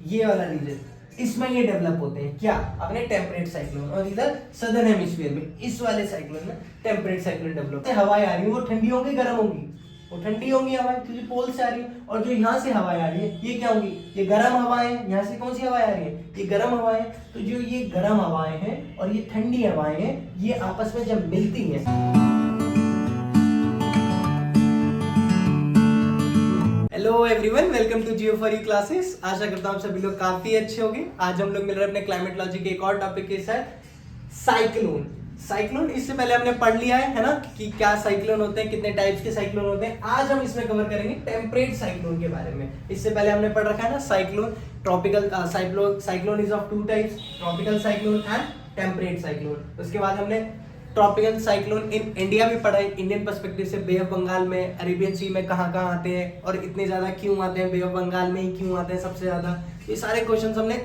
ये वाला रीजन, इसमें ये डेवलप होते हैं क्या, अपने टेम्परेट साइक्लोन। और इधर सदर्न हेमिस्फीयर में इस वाले साइक्लोन में टेम्परेट साइक्लोन डेवलप। हवाएं आ रही है वो ठंडी होंगी गर्म होंगी, वो ठंडी होंगी हवाएं क्योंकि पोल से आ रही है। और जो यहाँ से हवाएं आ रही है ये क्या होंगी, ये गर्म हवाएं। यहाँ से कौन सी हवाएं आ रही है, ये गर्म हवाएं। तो जो ये गर्म हवाएं हैं और ये ठंडी हवाएं हैं, ये आपस में जब मिलती हैं। Hello everyone, welcome to Jio for you classes. आशा करता हूँ आप सभी लोग काफी अच्छे होंगे। आज हम लोग मिल रहे हैं अपने क्लाइमेटोलॉजी के एक और टॉपिक के साथ, साइक्लोन। साइक्लोन इससे पहले हमने पढ़ लिया है ना, कि क्या साइक्लोन होते हैं, कितने टाइप्स के साइक्लोन होते हैं। आज हम इसमें कवर करेंगे टेम्परेट साइक्लोन के बारे में। इससे पहले हमने पढ़ रखा है ना cyclone, tropical cyclone is of two types, tropical cyclone and temperate cyclone. उसके बाद हमने ट्रॉपिकल साइक्लोन इन इंडिया भी पढ़ा है, इंडियन पर्सपेक्टिव से। बे ऑफ बंगाल में, अरेबियन सी में कहाँ कहाँ आते हैं और इतने ज्यादा क्यों आते हैं, बे ऑफ बंगाल में ही क्यों आते हैं सबसे ज्यादा। ये सारे क्वेश्चंस हमने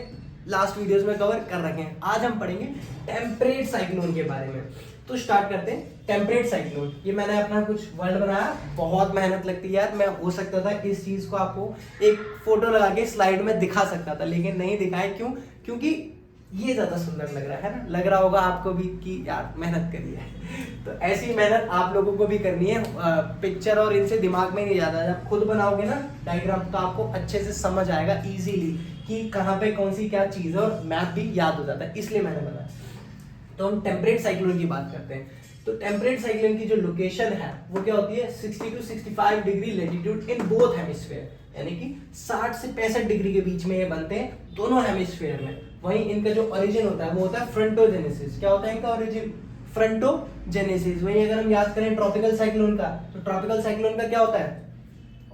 लास्ट वीडियोस में कवर कर रखे हैं। आज हम पढ़ेंगे टेम्परेट साइक्लोन के बारे में। तो स्टार्ट करते हैं टेम्परेट साइक्लोन। ये मैंने अपना कुछ वर्ड बनाया, बहुत मेहनत लगती है यार। मैं हो सकता था इस चीज को आपको एक फोटो लगा के स्लाइड में दिखा सकता था, लेकिन नहीं दिखाया। क्यों? क्योंकि ये ज्यादा सुंदर लग रहा है ना, लग रहा होगा आपको भी कि यार मेहनत करी है। तो ऐसी मेहनत आप लोगों को भी करनी है। पिक्चर और इनसे दिमाग में नहीं जाता। जब खुद बनाओगे ना डायग्राम, तो आपको अच्छे से समझ आएगा इजीली कि कहाँ पे कौन सी क्या चीज है, और मैप भी याद हो जाता है, इसलिए मैंने बनाया। तो हम टेम्परेट साइक्लोन की बात करते हैं। तो टेम्परेट साइक्लोन की जो लोकेशन है वो क्या होती है, 60 to 65 degree latitude in both hemisphere, यानी कि 60 से 65 डिग्री के बीच में ये बनते हैं दोनों हेमिस्फीयर में। वहीं इनका जो ओरिजिन होता है वो होता है फ्रंटोजेनेसिस। क्या होता है इनका ओरिजिन? फ्रंटोजेनेसिस। वहीं अगर हम याद करें ट्रॉपिकल साइक्लोन का, तो ट्रॉपिकल साइक्लोन का क्या होता है,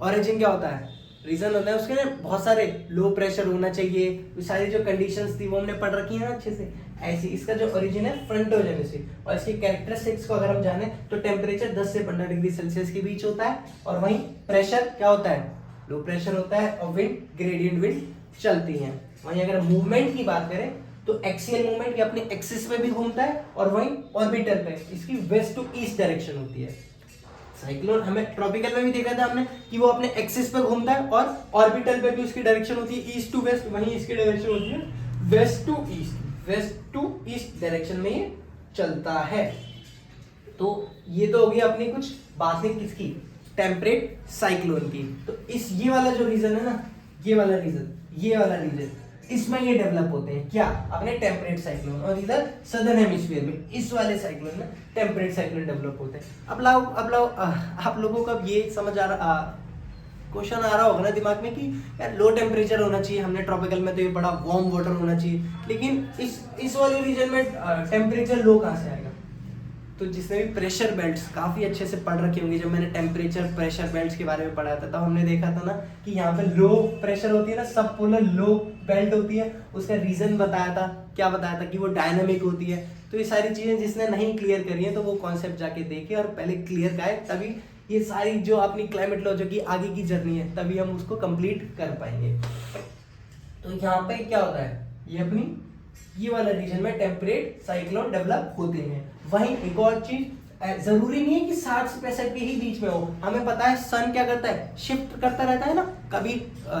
ओरिजिन क्या होता है, रीजन होता है उसके ना बहुत सारे, लो प्रेशर होना चाहिए, वो सारी जो कंडीशंस थी वो हमने पढ़ रखी है ना अच्छे से। ऐसी इसका जो ओरिजिन है फ्रंटोजेनेसिस। और इसकी कैरेक्टरिस्टिक्स को अगर हम जाने तो टेम्परेचर 10 से 15 डिग्री सेल्सियस के बीच होता है। और वहीं प्रेशर क्या होता है, लो प्रेशर होता है। और विंड, ग्रेडियंट विंड चलती है। वहीं अगर मूवमेंट की बात करें तो एक्सियल मूवमेंट ये अपने एक्सिस पे भी घूमता है, और वहीं ऑर्बिटल पे इसकी वेस्ट टू ईस्ट डायरेक्शन होती है। साइक्लोन हमें ट्रॉपिकल में भी देखा था हमने कि वो अपने एक्सिस पे घूमता है, और ऑर्बिटल पे भी उसकी डायरेक्शन होती है ईस्ट टू वेस्ट। वहीं इसकी डायरेक्शन होती है west to east, west to east direction में ये चलता है। तो ये तो होगी अपनी कुछ बातें किसकी, टेम्परेट साइक्लोन की। तो इस ये वाला जो रीजन है ना, ये वाला रीजन, इसमें ये डेवलप होते हैं क्या, अपने टेम्परेट साइक्लोन। और इधर सदर्न हेमिस्फीयर में इस वाले साइक्लोन में टेम्परेट साइक्लोन डेवलप होते हैं। अब आप लोगों को अब ये समझ आ रहा, क्वेश्चन आ रहा होगा ना दिमाग में कि यार लो टेम्परेचर होना चाहिए, हमने ट्रॉपिकल में तो ये बड़ा वार्म वाटर होना चाहिए, लेकिन इस वाले रीजन में टेम्परेचर लो कहाँ से आएगा। तो जिसने भी प्रेशर बेल्ट्स काफी अच्छे से पढ़ रखे होंगे, जब मैंने टेम्परेचर प्रेशर बेल्ट्स के बारे में पढ़ा था, तब हमने देखा था ना कि यहाँ पे लो प्रेशर होती है ना, सब पोलर लो बेल्ट होती है। उसका रीजन बताया था, क्या बताया था कि वो डायनामिक होती है। तो ये सारी चीजें जिसने नहीं क्लियर करी है तो वो कॉन्सेप्ट जाके देखे और पहले क्लियर कराए, तभी ये सारी जो अपनी क्लाइमेटोलॉजी की आगे की जर्नी है तभी हम उसको कंप्लीट कर पाएंगे। तो यहाँ पे क्या होता है, ये अपनी ये वाला रीजन में टेम्परेट साइक्लोन डेवलप होते हैं। वहीं एक और चीज, जरूरी नहीं है कि 60 से 65 के ही बीच में हो। हमें पता है सन क्या करता है, शिफ्ट करता रहता है ना, कभी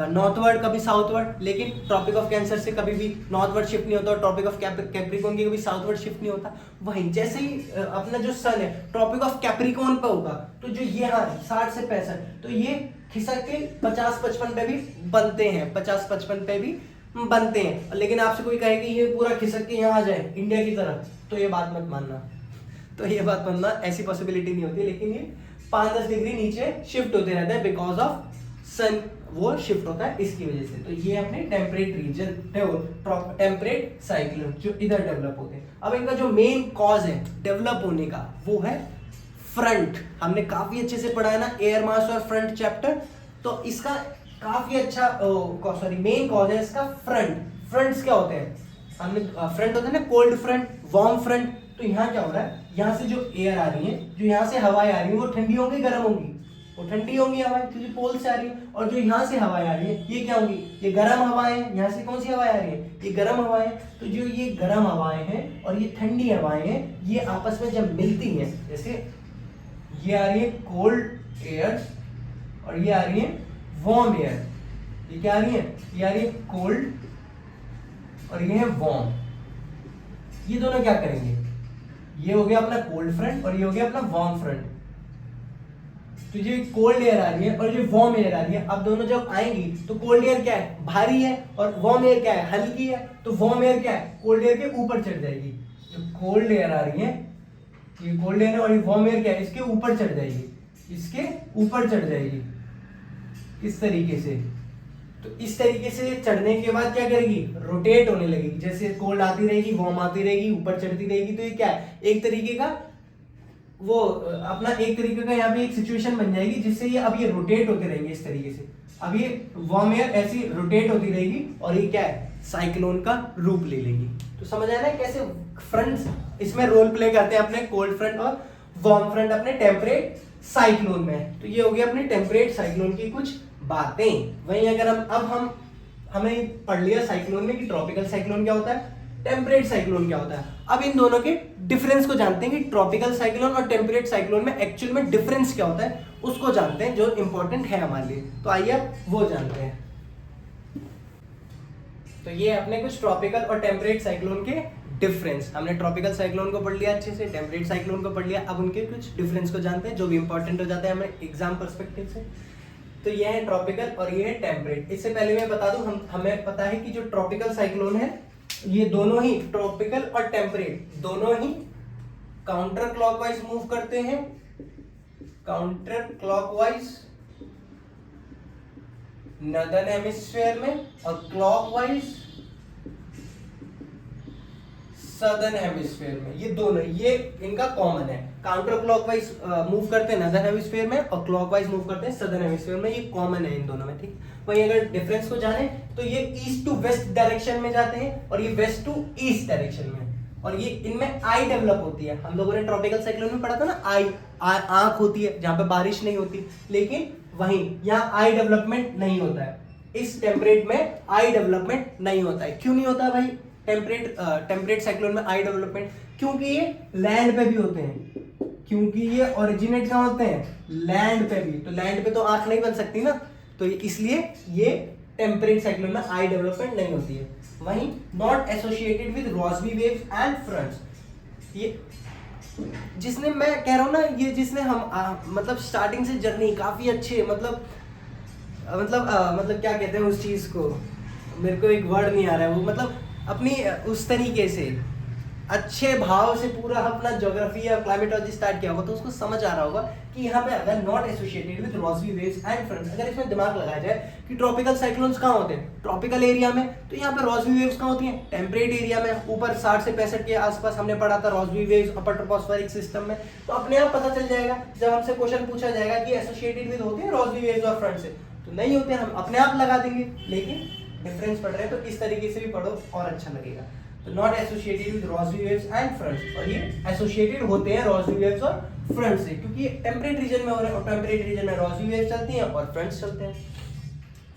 नॉर्थवर्ड कभी साउथवर्ड, लेकिन ट्रॉपिक ऑफ कैंसर से कभी भी नॉर्थवर्ड शिफ्ट नहीं होता, और ट्रॉपिक ऑफ कैप्रिकॉर्न के कभी साउथवर्ड शिफ्ट नहीं होता। वहीं जैसे ही अपना जो सन है ट्रॉपिक ऑफ कैप्रिकॉर्न पे होगा, तो जो ये 60 से 65, तो ये खिसक के 50-55 पे भी बनते हैं, 50-55 पे भी बनते हैं। लेकिन आपसे कोई कहे कि ये पूरा खिसक के यहाँ आ जाए इंडिया की तरफ, तो ये बात मत मानना, ऐसी पॉसिबिलिटी नहीं होती। लेकिन ये 5-10 डिग्री नीचे शिफ्ट होते रहते हैं, बिकॉज ऑफ सन वो शिफ्ट होता है इसकी वजह से। तो ये अपने टेम्परेट रीजन, टेम्परेट साइक्लोन जो इधर डेवलप होते हैं। अब इनका जो मेन कॉज है डेवलप होने का वो है फ्रंट। हमने काफी अच्छे से पढ़ा है ना एयर मास और फ्रंट चैप्टर। तो इसका काफी अच्छा मेन कॉज है इसका फ्रंट। फ्रंट्स क्या होते हैं, हमने फ्रंट होते हैं ना, कोल्ड फ्रंट, वार्म फ्रंट। तो यहाँ क्या हो रहा है, यहाँ से जो एयर आ रही है, जो यहाँ से हवाएं आ रही है, वो ठंडी होंगी गर्म होंगी, वो ठंडी होंगी हवाएं क्योंकि पोल से आ रही है। और जो यहाँ से हवाएं आ रही है ये क्या होंगी, ये गर्म हवाएं। यहाँ से कौन सी हवाएं आ रही है, ये गर्म हवाएं। तो जो ये गर्म हवाएं हैं और ये ठंडी हवाएं हैं, ये आपस में जब मिलती हैं, जैसे ये आ रही है कोल्ड एयर और ये आ रही है वार्म एयर, ये क्या आ रही है, ये आ रही है कोल्ड और ये है वार्म। ये दोनों क्या करेंगे, ये हो गया अपना कोल्ड फ्रंट और ये हो गया अपना वार्म फ्रंट। तो ये कोल्ड एयर आ रही है और ये वार्म एयर आ रही है, अब दोनों जब आएंगी तो कोल्ड एयर क्या है, भारी है, और वार्म एयर क्या है, हल्की है। तो वार्म एयर क्या है, कोल्ड एयर के ऊपर चढ़ जाएगी। जो कोल्ड एयर आ रही है, ये कोल्ड एयर है, और ये वार्म एयर क्या है, इसके ऊपर चढ़ जाएगी, इसके ऊपर चढ़ जाएगी इस तरीके से। तो इस तरीके से चढ़ने के बाद क्या करेगी, रोटेट होने लगेगी। जैसे कोल्ड आती रहेगी, वार्म आती रहेगी, ऊपर चढ़ती रहेगी। तो ये क्या है, एक तरीके का वो अपना एक तरीके का यहाँ पे एक सिचुएशन बन जाएगी, जिससे ये अब ये रोटेट होते रहेंगे इस तरीके से। अब ये वार्म एयर ऐसी रोटेट होती रहेगी और ये क्या है, साइक्लोन का रूप ले लेगी। तो समझ आया ना कैसे फ्रंट्स इसमें रोल प्ले करते हैं अपने कोल्ड फ्रंट और वार्म फ्रंट अपने टेम्परेट साइक्लोन में। तो ये हो गया अपने टेम्परेट साइक्लोन की कुछ बातें। वहीं अगर हमें पढ़ लिया साइक्लोन में कि ट्रॉपिकल साइक्लोन क्या होता है, टेम्परेट साइक्लोन क्या होता है। अब इन दोनों के डिफरेंस को जानते हैं कि ट्रॉपिकल साइक्लोन और टेम्परेट साइक्लोन में एक्चुअल में डिफरेंस क्या होता है, उसको जानते हैं जो इंपॉर्टेंट है हमारे लिए। तो आइए अब वो जानते हैं। तो ये अपने कुछ ट्रॉपिकल और टेम्परेट साइक्लोन के डिफरेंस, हमने ट्रॉपिकल साइक्लोन को पढ़ लिया अच्छे से, टेम्परेट साइक्लोन को पढ़ लिया। अब उनके कुछ डिफरेंस को जानते हैं जो भी इंपॉर्टेंट हो जाता है हमें एग्जाम पर्सपेक्टिव से। तो ये है ट्रॉपिकल और ये है टेम्परेट। इससे पहले मैं बता दूं, हमें पता है कि जो ट्रॉपिकल साइक्लोन है, ये दोनों ही ट्रॉपिकल और टेम्परेट दोनों ही काउंटर क्लॉकवाइज मूव करते हैं, काउंटर क्लॉकवाइज नॉर्दर्न हेमिस्फीयर में और क्लॉकवाइज सदर्न हेमिस्फीयर में। ये दोनों, ये इनका कॉमन है, काउंटर क्लॉकवाइज मूव करते हैं नॉर्दर्न हेमिस्फीयर में और क्लॉकवाइज मूव करते हैं सदर्न हेमिस्फीयर में। ये कॉमन है इन दोनों में, ठीक। वहीं अगर डिफरेंस को जाने तो ये ईस्ट टू वेस्ट डायरेक्शन में जाते हैं और ये वेस्ट टू ईस्ट डायरेक्शन में, और ये इनमें आई डेवलप होती है। हम लोगों ने ट्रॉपिकल साइक्लोन में पढ़ा था ना, आई आंख होती है जहां पे बारिश नहीं होती, लेकिन वहीं यहाँ आई डेवलपमेंट नहीं होता है। इस टेम्परेट में आई डेवलपमेंट नहीं होता है। क्यों नहीं होता है भाई टेम्परेट साइक्लोन में आई डेवलपमेंट? क्योंकि ये लैंड पे भी होते हैं, क्योंकि ये ओरिजिनेट कहाँ होते हैं, लैंड पे भी। तो लैंड पे तो आंख नहीं बन सकती ना, तो इसलिए ये टेम्परेट साइक्लोन में आई डेवलपमेंट नहीं होती है। वहीं not associated with Rossby waves and fronts, ये जिसने, मैं कह रहा हूँ ना, ये जिसने हम मतलब स्टार्टिंग से जर्नी काफी अच्छे, मतलब क्या कहते हैं उस चीज को, मेरे को एक वर्ड नहीं आ रहा है, वो मतलब अपनी उस तरीके से अच्छे भाव से पूरा अपना ज्योग्राफी या क्लाइमेटोलॉजी स्टार्ट किया होगा, तो उसको समझ आ रहा होगा कि यहाँ पे अगर not associated with Rossby waves and fronts, अगर इसमें दिमाग लगाया जाए कि ट्रॉपिकल साइक्लोन्स कहाँ होते हैं, ट्रॉपिकल एरिया में, तो यहाँ पे रॉसबी वेव्स कहाँ होती हैं, टेम्परेट एरिया में, ऊपर 60 से 65 के आसपास हमने पढ़ा था Rossby waves upper tropospheric system में। तो अपने आप पता चल जाएगा जब हमसे क्वेश्चन पूछा जाएगा कि एसोसिएटेड विद होते हैं रॉसबी वेव्स और फ्रंट से, तो नहीं होते, हम अपने आप लगा देंगे। लेकिन डिफरेंस पढ़ रहे हैं तो इस तरीके से भी पढ़ो और अच्छा लगेगा। तो not associated with Rossby waves and fronts, और ये एसोसिएटेड होते हैं रॉसबी वेव्स और फ्रंट से, क्योंकि टेम्परेट रीजन में हो रहे हैं और टेम्परेट रीजन में रॉसबी वेव्स चलती हैं और फ्रंट्स चलते हैं।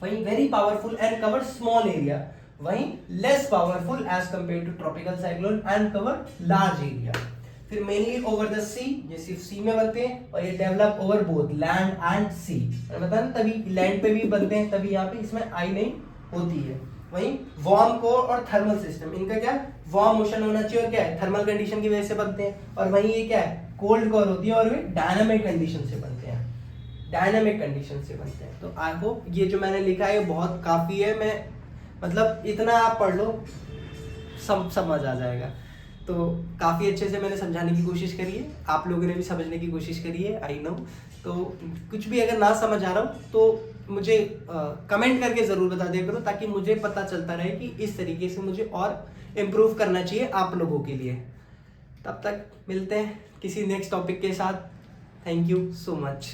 वहीं very powerful and cover small area, वहीं less powerful as compared to tropical cyclone and cover large area. फिर मेनली ओवर द सी, ये सिर्फ सी में बनते हैं और ये develop over both land and sea. बता ना, तभी लैंड पे भी बनते हैं, तभी यहाँ पे इसमें आई नहीं होती है। वहीं वार्म कोर और थर्मल सिस्टम, इनका क्या है, वार्म मोशन होना चाहिए और क्या है, थर्मल कंडीशन की वजह से बनते हैं। और वहीं ये क्या है, कोल्ड कोर होती है और वे डायनामिक कंडीशन से बनते हैं, डायनामिक कंडीशन से बनते हैं। तो आई होप ये जो मैंने लिखा है बहुत काफी है, मैं मतलब इतना आप पढ़ लो सब समझ आ जाएगा। तो काफ़ी अच्छे से मैंने समझाने की कोशिश करी है, आप लोगों ने भी समझने की कोशिश करी है, आई नो। तो कुछ भी अगर ना समझ आ रहा हो तो मुझे कमेंट करके ज़रूर बता दिया करो, ताकि मुझे पता चलता रहे कि इस तरीके से मुझे और इम्प्रूव करना चाहिए आप लोगों के लिए। तब तक मिलते हैं किसी नेक्स्ट टॉपिक के साथ। Thank you so much.